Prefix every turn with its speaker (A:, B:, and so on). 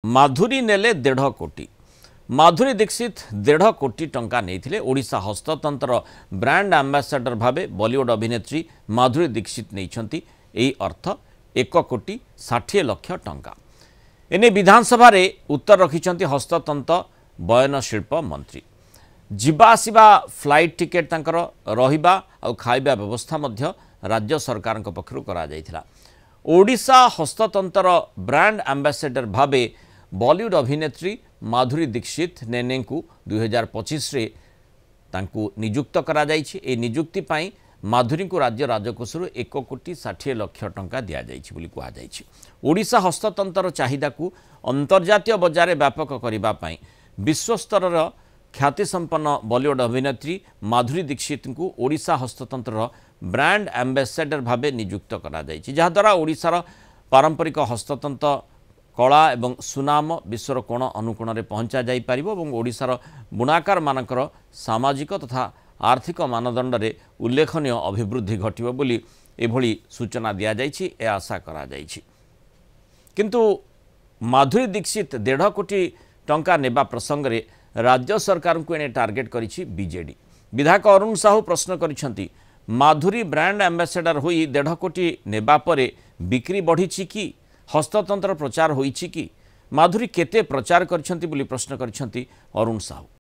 A: माधुरी नेले 1.5 कोटी। माधुरी दीक्षित 1.5 कोटी टंका नहीं ओडिशा हस्ततंत्र ब्रांड एम्बेसडर भावे बॉलीवुड अभिनेत्री माधुरी दीक्षित नहीं यही अर्थ 1 कोटी 60 लाख टंका। एने विधानसभा रे उत्तर रखिछंती हस्ततंत्र बयन शिल्प मंत्री। जीवासीबा फ्लाइट टिकेट तांकर रहिबा और खाइबा व्यवस्था मध्य राज्य सरकार पक्षरु करा जायथिला। ओडिशा हस्ततंत्र ब्रांड एम्बेसडर भावे बॉलीवुड अभिनेत्री माधुरी दीक्षित नेने को 2025 रे तांकु नियुक्त करा जायछि। ए नियुक्ति पाई माधुरी को राज्य राजकोषरु 1 कोटी 60 लाख टंका दिया जायछि बोली कहा जायछि। ओडिशा हस्ततंत्र चाहिदा को अंतर्जातीय बजार व्यापक करिबा पाई विश्वस्तरर ख्यातिसंपन्न बॉलीवुड अभिनेत्री माधुरी दीक्षित को ओडिशा हस्ततंत्र ब्रांड एम्बेसडर भावे नियुक्त करा जायछि, जहा द्वारा ओडिशार पारंपरिक हस्ततंत्र कला एवं सुनाम विश्वर कोण अनुकोण में पहुंचा जाई पारिबो एवं ओडिशार बुणाकार मानकर सामाजिक तथा आर्थिक मानदंड रे उल्लेखनीय अभिवृद्धि घटिबो बोली एभली सूचना दिया जायछि, ए आशा करा जायछि। किंतु माधुरी दीक्षित 1.5 कोटी टंका नेबा प्रसंग रे राज्य सरकार को एने टार्गेट करिछि बीजेडी। विधायक अरुण साहू प्रश्न करिसंती, माधुरी ब्रांड एम्बेसडर होई 1.5 कोटी नेबा परे बिक्री बढ़ी कि हस्ततंत्र प्रचार होईछि कि माधुरी केते प्रचार करिसंती बोली प्रश्न करिसंती अरुण साहू।